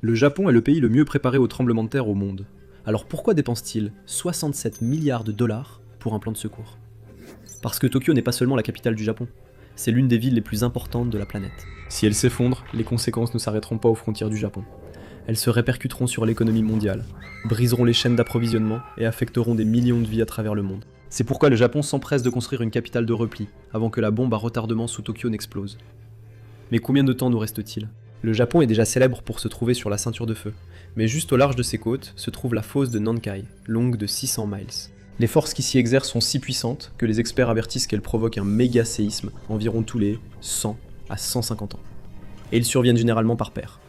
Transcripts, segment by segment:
Le Japon est le pays le mieux préparé aux tremblements de terre au monde. Alors pourquoi dépense-t-il 67 milliards de dollars pour un plan de secours? Parce que Tokyo n'est pas seulement la capitale du Japon, c'est l'une des villes les plus importantes de la planète. Si elle s'effondre, les conséquences ne s'arrêteront pas aux frontières du Japon. Elles se répercuteront sur l'économie mondiale, briseront les chaînes d'approvisionnement et affecteront des millions de vies à travers le monde. C'est pourquoi le Japon s'empresse de construire une capitale de repli, avant que la bombe à retardement sous Tokyo n'explose. Mais combien de temps nous reste-t-il? Le Japon est déjà célèbre pour se trouver sur la ceinture de feu, mais juste au large de ses côtes se trouve la fosse de Nankai, longue de 600 miles. Les forces qui s'y exercent sont si puissantes que les experts avertissent qu'elles provoquent un méga séisme environ tous les 100 à 150 ans. Et ils surviennent généralement par paires.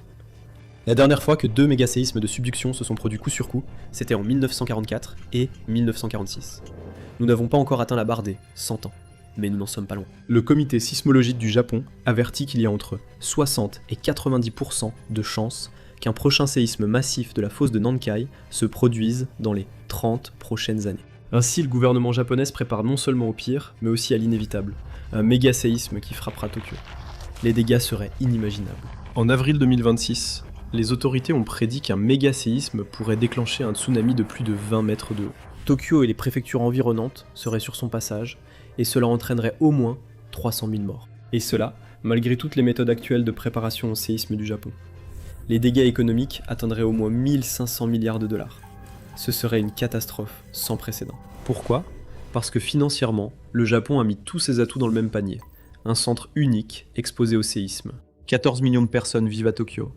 La dernière fois que 2 méga-séismes de subduction se sont produits coup sur coup, c'était en 1944 et 1946. Nous n'avons pas encore atteint la barre des 100 ans, mais nous n'en sommes pas loin. Le comité sismologique du Japon avertit qu'il y a entre 60 et 90% de chances qu'un prochain séisme massif de la fosse de Nankai se produise dans les 30 prochaines années. Ainsi, le gouvernement japonais se prépare non seulement au pire, mais aussi à l'inévitable, un méga-séisme qui frappera Tokyo. Les dégâts seraient inimaginables. En avril 2026, les autorités ont prédit qu'un méga-séisme pourrait déclencher un tsunami de plus de 20 mètres de haut. Tokyo et les préfectures environnantes seraient sur son passage, et cela entraînerait au moins 300 000 morts. Et cela, malgré toutes les méthodes actuelles de préparation au séisme du Japon. Les dégâts économiques atteindraient au moins 1500 milliards de dollars. Ce serait une catastrophe sans précédent. Pourquoi? Parce que financièrement, le Japon a mis tous ses atouts dans le même panier. Un centre unique exposé au séisme. 14 millions de personnes vivent à Tokyo,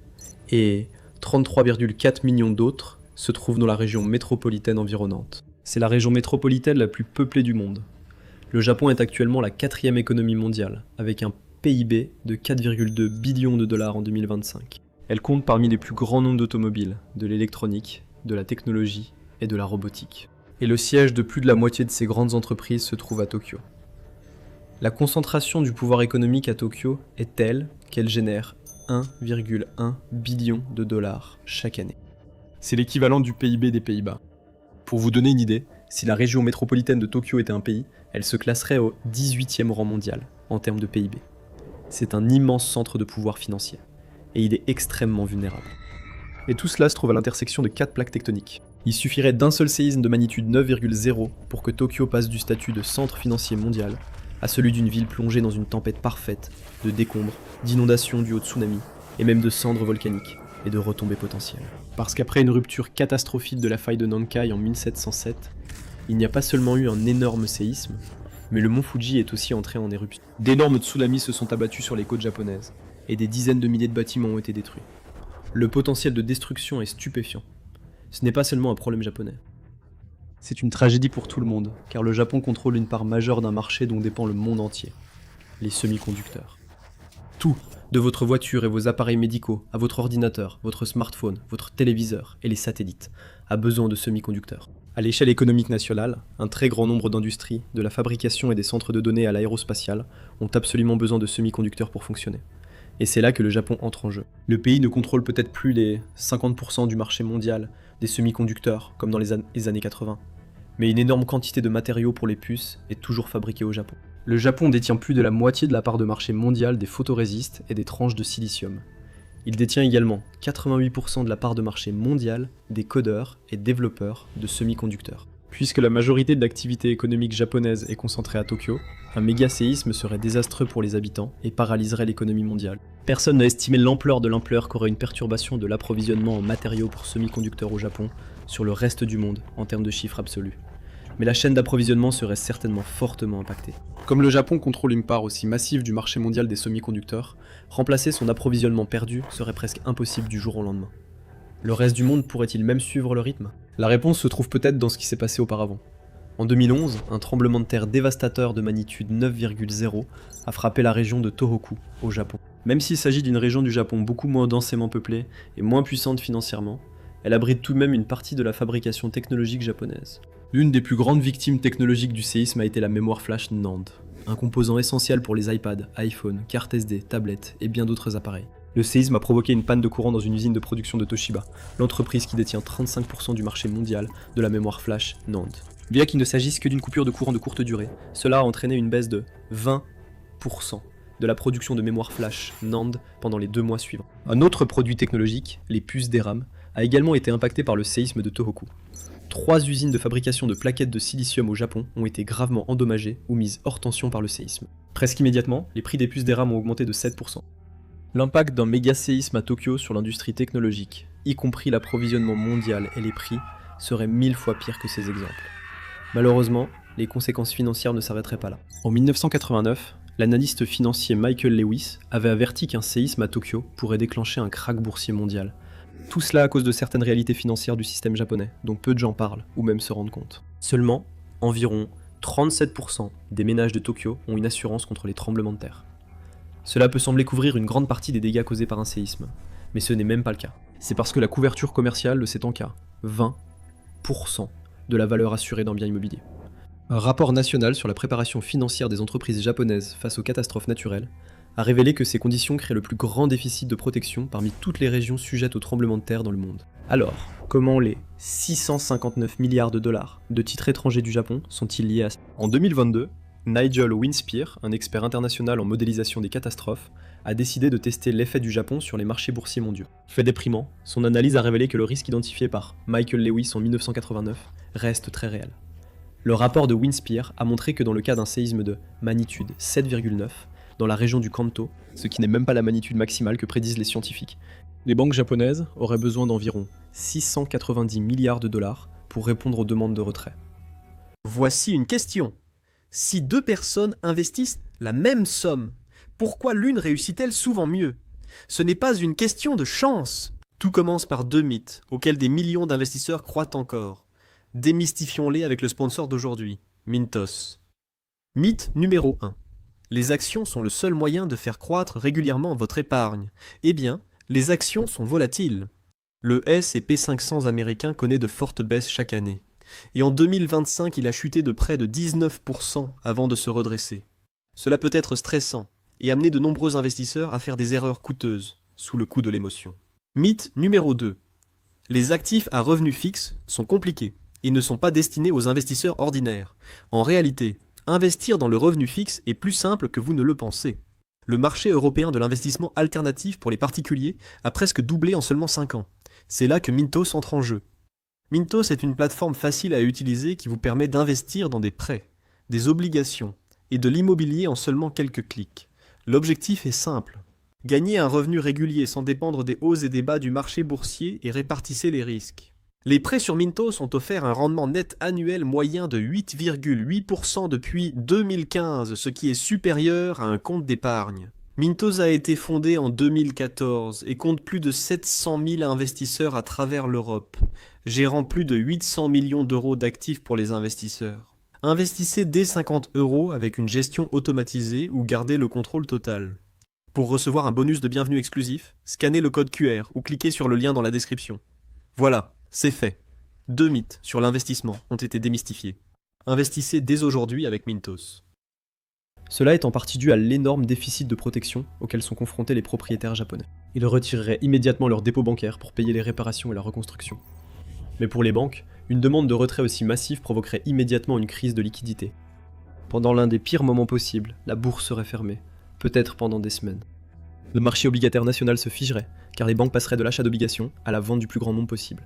et 33,4 millions d'autres se trouvent dans la région métropolitaine environnante. C'est la région métropolitaine la plus peuplée du monde. Le Japon est actuellement la 4e économie mondiale, avec un PIB de 4,2 billions de dollars en 2025. Elle compte parmi les plus grands nombres d'automobiles, de l'électronique, de la technologie et de la robotique. Et le siège de plus de la moitié de ces grandes entreprises se trouve à Tokyo. La concentration du pouvoir économique à Tokyo est telle qu'elle génère 1,1 billion de dollars chaque année. C'est l'équivalent du PIB des Pays-Bas. Pour vous donner une idée, si la région métropolitaine de Tokyo était un pays, elle se classerait au 18e rang mondial en termes de PIB. C'est un immense centre de pouvoir financier, et il est extrêmement vulnérable. Et tout cela se trouve à l'intersection de 4 plaques tectoniques. Il suffirait d'un seul séisme de magnitude 9,0 pour que Tokyo passe du statut de centre financier mondial à celui d'une ville plongée dans une tempête parfaite de décombres, d'inondations dues au tsunami, et même de cendres volcaniques et de retombées potentielles. Parce qu'après une rupture catastrophique de la faille de Nankai en 1707, il n'y a pas seulement eu un énorme séisme, mais le mont Fuji est aussi entré en éruption. D'énormes tsunamis se sont abattus sur les côtes japonaises, et des dizaines de milliers de bâtiments ont été détruits. Le potentiel de destruction est stupéfiant. Ce n'est pas seulement un problème japonais. C'est une tragédie pour tout le monde, car le Japon contrôle une part majeure d'un marché dont dépend le monde entier, les semi-conducteurs. Tout, de votre voiture et vos appareils médicaux, à votre ordinateur, votre smartphone, votre téléviseur et les satellites, a besoin de semi-conducteurs. À l'échelle économique nationale, un très grand nombre d'industries, de la fabrication et des centres de données à l'aérospatiale, ont absolument besoin de semi-conducteurs pour fonctionner. Et c'est là que le Japon entre en jeu. Le pays ne contrôle peut-être plus les 50% du marché mondial des semi-conducteurs, comme dans les années 80. Mais une énorme quantité de matériaux pour les puces est toujours fabriquée au Japon. Le Japon détient plus de la moitié de la part de marché mondial des photorésistes et des tranches de silicium. Il détient également 88% de la part de marché mondial des codeurs et développeurs de semi-conducteurs. Puisque la majorité de l'activité économique japonaise est concentrée à Tokyo, un méga-séisme serait désastreux pour les habitants et paralyserait l'économie mondiale. Personne n'a estimé l'ampleur qu'aurait une perturbation de l'approvisionnement en matériaux pour semi-conducteurs au Japon sur le reste du monde en termes de chiffres absolus. Mais la chaîne d'approvisionnement serait certainement fortement impactée. Comme le Japon contrôle une part aussi massive du marché mondial des semi-conducteurs, remplacer son approvisionnement perdu serait presque impossible du jour au lendemain. Le reste du monde pourrait-il même suivre le rythme? La réponse se trouve peut-être dans ce qui s'est passé auparavant. En 2011, un tremblement de terre dévastateur de magnitude 9,0 a frappé la région de Tohoku, au Japon. Même s'il s'agit d'une région du Japon beaucoup moins densément peuplée et moins puissante financièrement, elle abrite tout de même une partie de la fabrication technologique japonaise. L'une des plus grandes victimes technologiques du séisme a été la mémoire flash NAND, un composant essentiel pour les iPads, iPhone, cartes SD, tablettes et bien d'autres appareils. Le séisme a provoqué une panne de courant dans une usine de production de Toshiba, l'entreprise qui détient 35% du marché mondial de la mémoire flash NAND. Bien qu'il ne s'agisse que d'une coupure de courant de courte durée, cela a entraîné une baisse de 20% de la production de mémoire flash NAND pendant les 2 mois suivants. Un autre produit technologique, les puces DRAM, a également été impacté par le séisme de Tohoku. 3 usines de fabrication de plaquettes de silicium au Japon ont été gravement endommagées ou mises hors tension par le séisme. Presque immédiatement, les prix des puces DRAM ont augmenté de 7%. L'impact d'un méga séisme à Tokyo sur l'industrie technologique, y compris l'approvisionnement mondial et les prix, serait 1000 fois pire que ces exemples. Malheureusement, les conséquences financières ne s'arrêteraient pas là. En 1989, l'analyste financier Michael Lewis avait averti qu'un séisme à Tokyo pourrait déclencher un krach boursier mondial. Tout cela à cause de certaines réalités financières du système japonais, dont peu de gens parlent ou même se rendent compte. Seulement, environ 37% des ménages de Tokyo ont une assurance contre les tremblements de terre. Cela peut sembler couvrir une grande partie des dégâts causés par un séisme, mais ce n'est même pas le cas. C'est parce que la couverture commerciale de cet encas, 20% de la valeur assurée d'un bien immobilier. Un rapport national sur la préparation financière des entreprises japonaises face aux catastrophes naturelles a révélé que ces conditions créent le plus grand déficit de protection parmi toutes les régions sujettes aux tremblements de terre dans le monde. Alors, comment les 659 milliards de dollars de titres étrangers du Japon sont-ils liés à ça ? En 2022, Nigel Winspear, un expert international en modélisation des catastrophes, a décidé de tester l'effet du Japon sur les marchés boursiers mondiaux. Fait déprimant, son analyse a révélé que le risque identifié par Michael Lewis en 1989 reste très réel. Le rapport de Winspear a montré que dans le cas d'un séisme de magnitude 7,9 dans la région du Kanto, ce qui n'est même pas la magnitude maximale que prédisent les scientifiques, les banques japonaises auraient besoin d'environ 690 milliards de dollars pour répondre aux demandes de retrait. Voici une question. Si 2 personnes investissent la même somme, pourquoi l'une réussit-elle souvent mieux ? Ce n'est pas une question de chance. Tout commence par 2 mythes, auxquels des millions d'investisseurs croient encore. Démystifions-les avec le sponsor d'aujourd'hui, Mintos. Mythe numéro 1. Les actions sont le seul moyen de faire croître régulièrement votre épargne. Eh bien, les actions sont volatiles. Le S&P 500 américain connaît de fortes baisses chaque année. Et en 2025, il a chuté de près de 19% avant de se redresser. Cela peut être stressant et amener de nombreux investisseurs à faire des erreurs coûteuses, sous le coup de l'émotion. Mythe numéro 2. Les actifs à revenus fixes sont compliqués et ne sont pas destinés aux investisseurs ordinaires. En réalité, investir dans le revenu fixe est plus simple que vous ne le pensez. Le marché européen de l'investissement alternatif pour les particuliers a presque doublé en seulement 5 ans. C'est là que Mintos entre en jeu. Mintos est une plateforme facile à utiliser qui vous permet d'investir dans des prêts, des obligations et de l'immobilier en seulement quelques clics. L'objectif est simple. Gagnez un revenu régulier sans dépendre des hauts et des bas du marché boursier et répartissez les risques. Les prêts sur Mintos ont offert un rendement net annuel moyen de 8,8% depuis 2015, ce qui est supérieur à un compte d'épargne. Mintos a été fondé en 2014 et compte plus de 700 000 investisseurs à travers l'Europe, gérant plus de 800 millions d'euros d'actifs pour les investisseurs. Investissez dès 50 € avec une gestion automatisée ou gardez le contrôle total. Pour recevoir un bonus de bienvenue exclusif, scannez le code QR ou cliquez sur le lien dans la description. Voilà, c'est fait. 2 mythes sur l'investissement ont été démystifiés. Investissez dès aujourd'hui avec Mintos. Cela est en partie dû à l'énorme déficit de protection auquel sont confrontés les propriétaires japonais. Ils retireraient immédiatement leurs dépôts bancaires pour payer les réparations et la reconstruction. Mais pour les banques, une demande de retrait aussi massive provoquerait immédiatement une crise de liquidité. Pendant l'un des pires moments possibles, la bourse serait fermée, peut-être pendant des semaines. Le marché obligataire national se figerait, car les banques passeraient de l'achat d'obligations à la vente du plus grand nombre possible.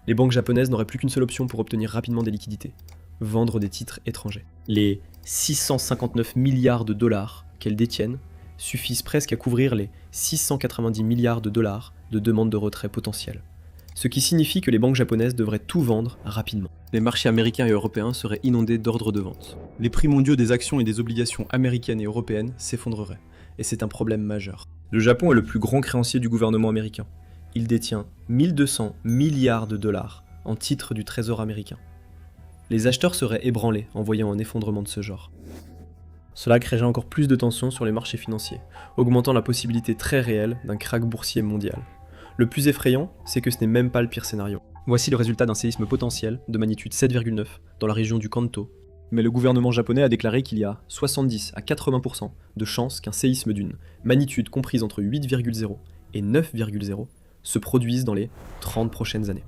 Les banques japonaises n'auraient plus qu'une seule option pour obtenir rapidement des liquidités: vendre des titres étrangers. Les 659 milliards de dollars qu'elles détiennent suffisent presque à couvrir les 690 milliards de dollars de demandes de retrait potentielles. Ce qui signifie que les banques japonaises devraient tout vendre rapidement. Les marchés américains et européens seraient inondés d'ordres de vente. Les prix mondiaux des actions et des obligations américaines et européennes s'effondreraient, et c'est un problème majeur. Le Japon est le plus grand créancier du gouvernement américain. Il détient 1200 milliards de dollars en titres du trésor américain. Les acheteurs seraient ébranlés en voyant un effondrement de ce genre. Cela créerait encore plus de tensions sur les marchés financiers, augmentant la possibilité très réelle d'un krach boursier mondial. Le plus effrayant, c'est que ce n'est même pas le pire scénario. Voici le résultat d'un séisme potentiel de magnitude 7,9 dans la région du Kanto. Mais le gouvernement japonais a déclaré qu'il y a 70 à 80% de chances qu'un séisme d'une magnitude comprise entre 8,0 et 9,0 se produise dans les 30 prochaines années.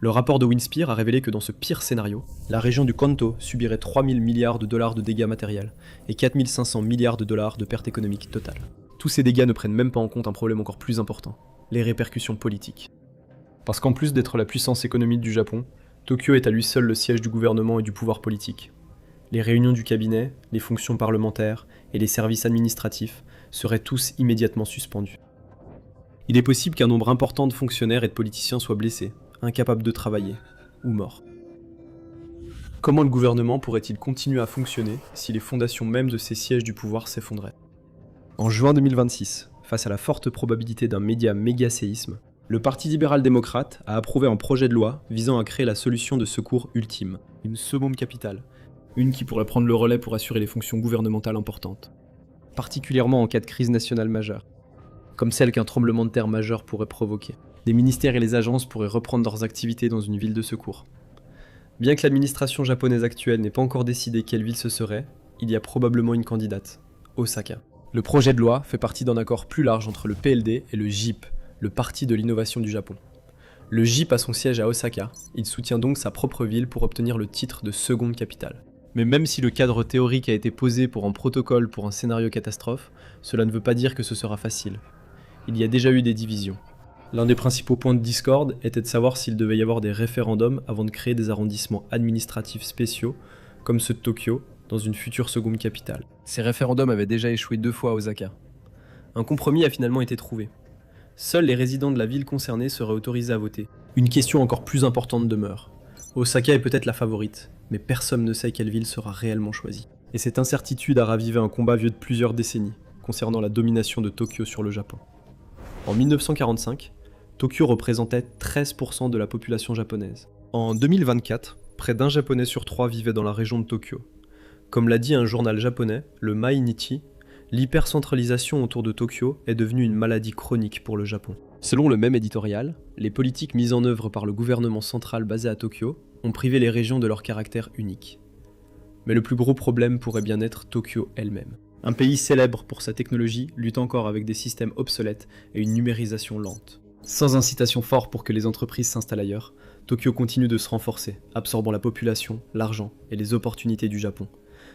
Le rapport de Winspear a révélé que dans ce pire scénario, la région du Kanto subirait 3000 milliards de dollars de dégâts matériels et 4500 milliards de dollars de pertes économiques totales. Tous ces dégâts ne prennent même pas en compte un problème encore plus important, les répercussions politiques. Parce qu'en plus d'être la puissance économique du Japon, Tokyo est à lui seul le siège du gouvernement et du pouvoir politique. Les réunions du cabinet, les fonctions parlementaires et les services administratifs seraient tous immédiatement suspendus. Il est possible qu'un nombre important de fonctionnaires et de politiciens soient blessés, incapables de travailler, ou morts. Comment le gouvernement pourrait-il continuer à fonctionner si les fondations mêmes de ces sièges du pouvoir s'effondraient ? En juin 2026, face à la forte probabilité d'un méga-séisme, le Parti libéral-démocrate a approuvé un projet de loi visant à créer la solution de secours ultime, une seconde capitale, une qui pourrait prendre le relais pour assurer les fonctions gouvernementales importantes, particulièrement en cas de crise nationale majeure, comme celle qu'un tremblement de terre majeur pourrait provoquer. Les ministères et les agences pourraient reprendre leurs activités dans une ville de secours. Bien que l'administration japonaise actuelle n'ait pas encore décidé quelle ville ce serait, il y a probablement une candidate, Osaka. Le projet de loi fait partie d'un accord plus large entre le PLD et le JIP, le Parti de l'innovation du Japon. Le JIP a son siège à Osaka, il soutient donc sa propre ville pour obtenir le titre de seconde capitale. Mais même si le cadre théorique a été posé pour un protocole pour un scénario catastrophe, cela ne veut pas dire que ce sera facile. Il y a déjà eu des divisions. L'un des principaux points de discorde était de savoir s'il devait y avoir des référendums avant de créer des arrondissements administratifs spéciaux, comme ceux de Tokyo, dans une future seconde capitale. Ces référendums avaient déjà échoué 2 fois à Osaka. Un compromis a finalement été trouvé. Seuls les résidents de la ville concernée seraient autorisés à voter. Une question encore plus importante demeure. Osaka est peut-être la favorite, mais personne ne sait quelle ville sera réellement choisie. Et cette incertitude a ravivé un combat vieux de plusieurs décennies, concernant la domination de Tokyo sur le Japon. En 1945, Tokyo représentait 13% de la population japonaise. En 2024, près d'un Japonais sur 3 vivait dans la région de Tokyo. Comme l'a dit un journal japonais, le Mainichi, l'hypercentralisation autour de Tokyo est devenue une maladie chronique pour le Japon. Selon le même éditorial, les politiques mises en œuvre par le gouvernement central basé à Tokyo ont privé les régions de leur caractère unique. Mais le plus gros problème pourrait bien être Tokyo elle-même. Un pays célèbre pour sa technologie lutte encore avec des systèmes obsolètes et une numérisation lente. Sans incitation forte pour que les entreprises s'installent ailleurs, Tokyo continue de se renforcer, absorbant la population, l'argent et les opportunités du Japon,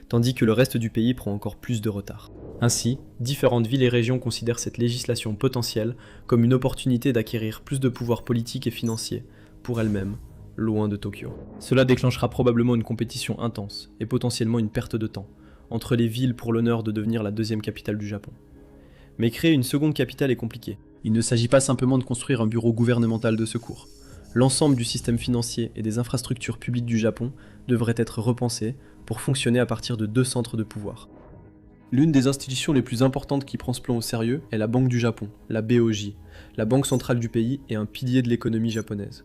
tandis que le reste du pays prend encore plus de retard. Ainsi, différentes villes et régions considèrent cette législation potentielle comme une opportunité d'acquérir plus de pouvoir politique et financier, pour elles-mêmes, loin de Tokyo. Cela déclenchera probablement une compétition intense, et potentiellement une perte de temps, entre les villes pour l'honneur de devenir la deuxième capitale du Japon. Mais créer une seconde capitale est compliqué. Il ne s'agit pas simplement de construire un bureau gouvernemental de secours. L'ensemble du système financier et des infrastructures publiques du Japon devrait être repensé pour fonctionner à partir de 2 centres de pouvoir. L'une des institutions les plus importantes qui prend ce plan au sérieux est la Banque du Japon, la BOJ, la banque centrale du pays et un pilier de l'économie japonaise.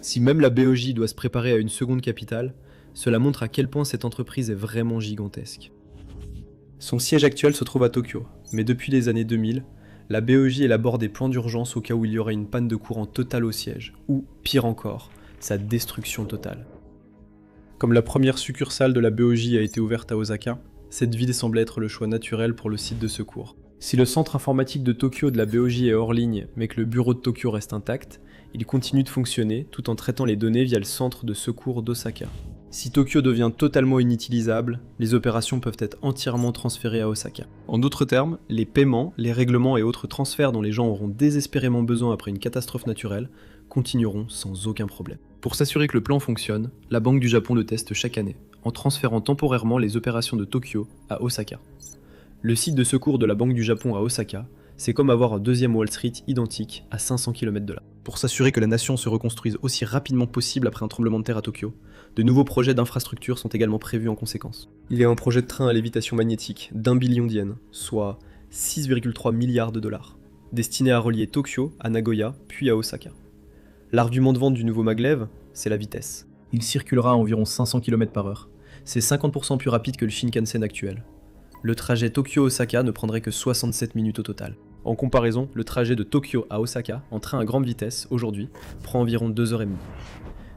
Si même la BOJ doit se préparer à une seconde capitale, cela montre à quel point cette entreprise est vraiment gigantesque. Son siège actuel se trouve à Tokyo, mais depuis les années 2000, la BOJ élabore des plans d'urgence au cas où il y aurait une panne de courant totale au siège, ou, pire encore, sa destruction totale. Comme la première succursale de la BOJ a été ouverte à Osaka, cette ville semblait être le choix naturel pour le site de secours. Si le centre informatique de Tokyo de la BOJ est hors ligne, mais que le bureau de Tokyo reste intact, il continue de fonctionner tout en traitant les données via le centre de secours d'Osaka. Si Tokyo devient totalement inutilisable, les opérations peuvent être entièrement transférées à Osaka. En d'autres termes, les paiements, les règlements et autres transferts dont les gens auront désespérément besoin après une catastrophe naturelle continueront sans aucun problème. Pour s'assurer que le plan fonctionne, la Banque du Japon le teste chaque année, en transférant temporairement les opérations de Tokyo à Osaka. Le site de secours de la Banque du Japon à Osaka, c'est comme avoir un deuxième Wall Street identique à 500 km de là. Pour s'assurer que la nation se reconstruise aussi rapidement possible après un tremblement de terre à Tokyo, de nouveaux projets d'infrastructures sont également prévus en conséquence. Il y a un projet de train à lévitation magnétique d'1 billion d'yens, soit 6,3 milliards de dollars, destiné à relier Tokyo à Nagoya puis à Osaka. L'argument de vente du nouveau maglev, c'est la vitesse. Il circulera à environ 500 km/h. C'est 50% plus rapide que le Shinkansen actuel. Le trajet Tokyo-Osaka ne prendrait que 67 minutes au total. En comparaison, le trajet de Tokyo à Osaka, en train à grande vitesse, aujourd'hui, prend environ 2h30.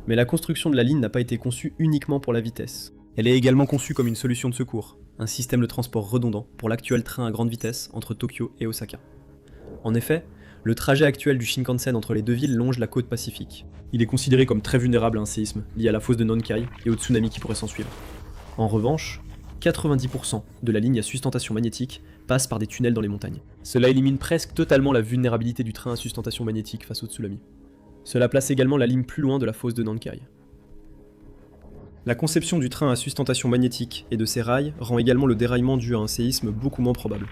Mais la construction de la ligne n'a pas été conçue uniquement pour la vitesse. Elle est également conçue comme une solution de secours, un système de transport redondant pour l'actuel train à grande vitesse entre Tokyo et Osaka. En effet, Le trajet actuel du Shinkansen entre les deux villes longe la côte pacifique. Il est considéré comme très vulnérable à un séisme lié à la fosse de Nankai et au tsunami qui pourrait s'en suivre. En revanche, 90% de la ligne à sustentation magnétique passe par des tunnels dans les montagnes. Cela élimine presque totalement la vulnérabilité du train à sustentation magnétique face au tsunami. Cela place également la ligne plus loin de la fosse de Nankai. La conception du train à sustentation magnétique et de ses rails rend également le déraillement dû à un séisme beaucoup moins probable.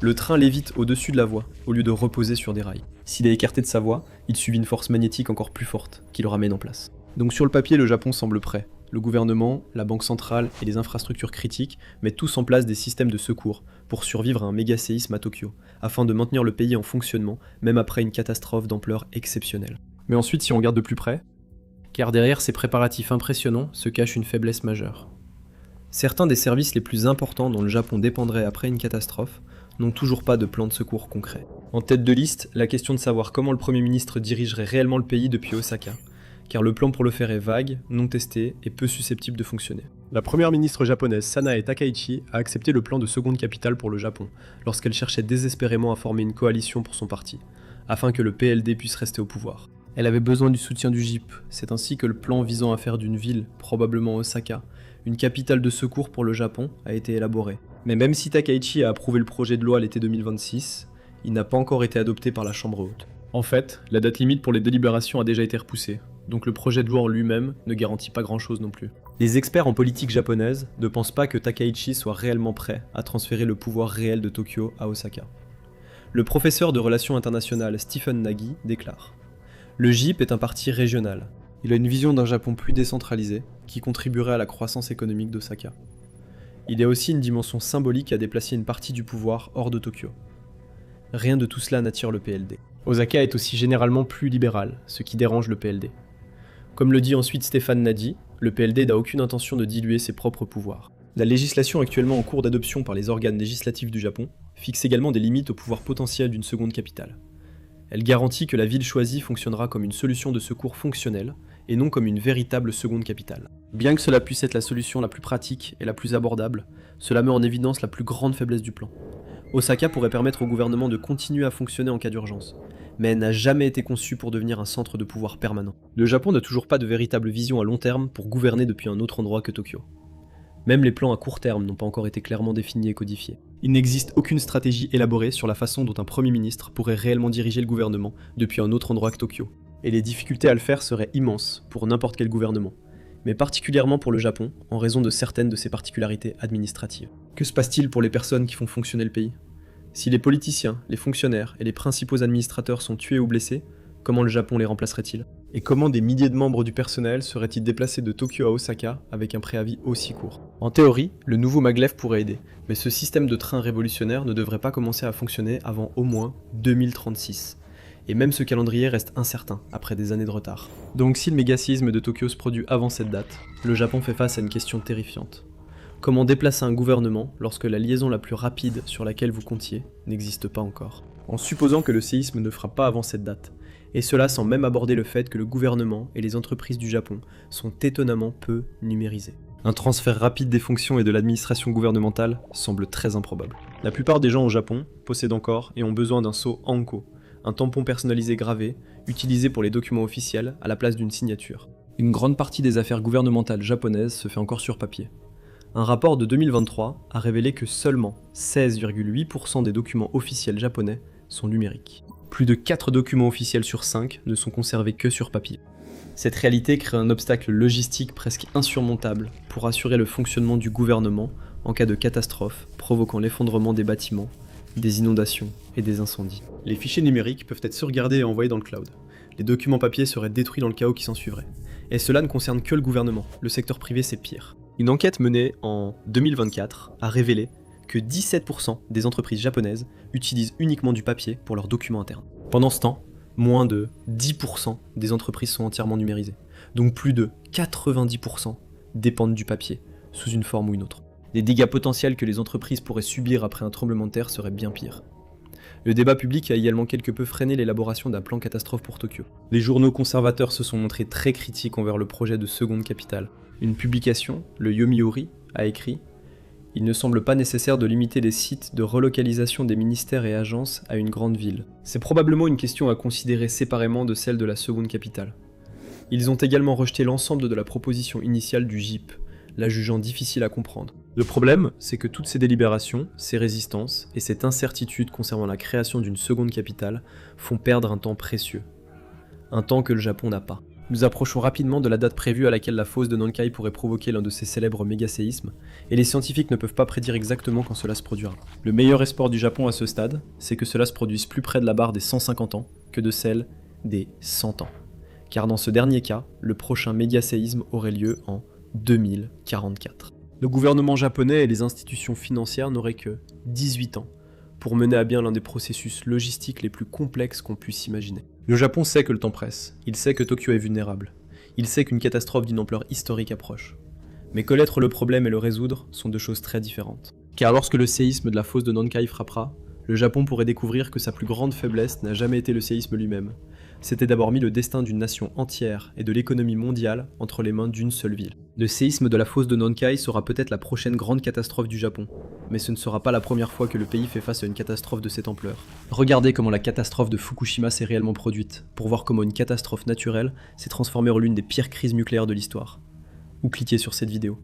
Le train lévite au-dessus de la voie, au lieu de reposer sur des rails. S'il est écarté de sa voie, il subit une force magnétique encore plus forte, qui le ramène en place. Donc sur le papier, le Japon semble prêt. Le gouvernement, la banque centrale et les infrastructures critiques mettent tous en place des systèmes de secours pour survivre à un méga séisme à Tokyo, afin de maintenir le pays en fonctionnement, même après une catastrophe d'ampleur exceptionnelle. Mais ensuite, si on regarde de plus près, car derrière ces préparatifs impressionnants se cache une faiblesse majeure. Certains des services les plus importants dont le Japon dépendrait après une catastrophe n'ont toujours pas de plan de secours concret. En tête de liste, la question de savoir comment le Premier ministre dirigerait réellement le pays depuis Osaka, car le plan pour le faire est vague, non testé et peu susceptible de fonctionner. La première ministre japonaise Sanae Takaichi a accepté le plan de seconde capitale pour le Japon, lorsqu'elle cherchait désespérément à former une coalition pour son parti, afin que le PLD puisse rester au pouvoir. Elle avait besoin du soutien du JIP, c'est ainsi que le plan visant à faire d'une ville, probablement Osaka, une capitale de secours pour le Japon a été élaboré. Mais même si Takaichi a approuvé le projet de loi à l'été 2026, il n'a pas encore été adopté par la Chambre haute. En fait, la date limite pour les délibérations a déjà été repoussée, donc le projet de loi en lui-même ne garantit pas grand-chose non plus. Les experts en politique japonaise ne pensent pas que Takaichi soit réellement prêt à transférer le pouvoir réel de Tokyo à Osaka. Le professeur de relations internationales Stephen Nagy déclare: le JIP est un parti régional. Il a une vision d'un Japon plus décentralisé, qui contribuerait à la croissance économique d'Osaka. Il y a aussi une dimension symbolique à déplacer une partie du pouvoir hors de Tokyo. Rien de tout cela n'attire le PLD. Osaka est aussi généralement plus libéral, ce qui dérange le PLD. Comme le dit ensuite Stéphane Nagy, le PLD n'a aucune intention de diluer ses propres pouvoirs. La législation actuellement en cours d'adoption par les organes législatifs du Japon fixe également des limites au pouvoir potentiel d'une seconde capitale. Elle garantit que la ville choisie fonctionnera comme une solution de secours fonctionnelle, et non comme une véritable seconde capitale. Bien que cela puisse être la solution la plus pratique et la plus abordable, cela met en évidence la plus grande faiblesse du plan. Osaka pourrait permettre au gouvernement de continuer à fonctionner en cas d'urgence, mais elle n'a jamais été conçue pour devenir un centre de pouvoir permanent. Le Japon n'a toujours pas de véritable vision à long terme pour gouverner depuis un autre endroit que Tokyo. Même les plans à court terme n'ont pas encore été clairement définis et codifiés. Il n'existe aucune stratégie élaborée sur la façon dont un Premier ministre pourrait réellement diriger le gouvernement depuis un autre endroit que Tokyo. Et les difficultés à le faire seraient immenses pour n'importe quel gouvernement, mais particulièrement pour le Japon, en raison de certaines de ses particularités administratives. Que se passe-t-il pour les personnes qui font fonctionner le pays? Si les politiciens, les fonctionnaires et les principaux administrateurs sont tués ou blessés, comment le Japon les remplacerait-il? Et comment des milliers de membres du personnel seraient-ils déplacés de Tokyo à Osaka avec un préavis aussi court? En théorie, le nouveau maglev pourrait aider, mais ce système de train révolutionnaire ne devrait pas commencer à fonctionner avant au moins 2036. Et même ce calendrier reste incertain après des années de retard. Donc si le méga-séisme de Tokyo se produit avant cette date, le Japon fait face à une question terrifiante. Comment déplacer un gouvernement lorsque la liaison la plus rapide sur laquelle vous comptiez n'existe pas encore? En supposant que le séisme ne frappe pas avant cette date, et cela sans même aborder le fait que le gouvernement et les entreprises du Japon sont étonnamment peu numérisés. Un transfert rapide des fonctions et de l'administration gouvernementale semble très improbable. La plupart des gens au Japon possèdent encore et ont besoin d'un sceau Anko, un tampon personnalisé gravé, utilisé pour les documents officiels à la place d'une signature. Une grande partie des affaires gouvernementales japonaises se fait encore sur papier. Un rapport de 2023 a révélé que seulement 16,8% des documents officiels japonais sont numériques. Plus de 4 documents officiels sur 5 ne sont conservés que sur papier. Cette réalité crée un obstacle logistique presque insurmontable pour assurer le fonctionnement du gouvernement en cas de catastrophe provoquant l'effondrement des bâtiments, des inondations et des incendies. Les fichiers numériques peuvent être sauvegardés et envoyés dans le cloud. Les documents papier seraient détruits dans le chaos qui s'ensuivrait. Et cela ne concerne que le gouvernement, le secteur privé c'est pire. Une enquête menée en 2024 a révélé que 17% des entreprises japonaises utilisent uniquement du papier pour leurs documents internes. Pendant ce temps, moins de 10% des entreprises sont entièrement numérisées. Donc plus de 90% dépendent du papier, sous une forme ou une autre. Les dégâts potentiels que les entreprises pourraient subir après un tremblement de terre seraient bien pires. Le débat public a également quelque peu freiné l'élaboration d'un plan catastrophe pour Tokyo. Les journaux conservateurs se sont montrés très critiques envers le projet de seconde capitale. Une publication, le Yomiuri, a écrit: Il ne semble pas nécessaire de limiter les sites de relocalisation des ministères et agences à une grande ville. C'est probablement une question à considérer séparément de celle de la seconde capitale. Ils ont également rejeté l'ensemble de la proposition initiale du GIP, la jugeant difficile à comprendre. Le problème, c'est que toutes ces délibérations, ces résistances et cette incertitude concernant la création d'une seconde capitale font perdre un temps précieux. Un temps que le Japon n'a pas. Nous approchons rapidement de la date prévue à laquelle la fosse de Nankai pourrait provoquer l'un de ces célèbres méga-séismes, et les scientifiques ne peuvent pas prédire exactement quand cela se produira. Le meilleur espoir du Japon à ce stade, c'est que cela se produise plus près de la barre des 150 ans que de celle des 100 ans. Car dans ce dernier cas, le prochain méga-séisme aurait lieu en 2044. Le gouvernement japonais et les institutions financières n'auraient que 18 ans pour mener à bien l'un des processus logistiques les plus complexes qu'on puisse imaginer. Le Japon sait que le temps presse, il sait que Tokyo est vulnérable, il sait qu'une catastrophe d'une ampleur historique approche. Mais connaître le problème et le résoudre sont deux choses très différentes. Car lorsque le séisme de la fosse de Nankai frappera, le Japon pourrait découvrir que sa plus grande faiblesse n'a jamais été le séisme lui-même. C'était d'abord mis le destin d'une nation entière et de l'économie mondiale entre les mains d'une seule ville. Le séisme de la fosse de Nankai sera peut-être la prochaine grande catastrophe du Japon, mais ce ne sera pas la première fois que le pays fait face à une catastrophe de cette ampleur. Regardez comment la catastrophe de Fukushima s'est réellement produite, pour voir comment une catastrophe naturelle s'est transformée en l'une des pires crises nucléaires de l'histoire. Ou cliquez sur cette vidéo.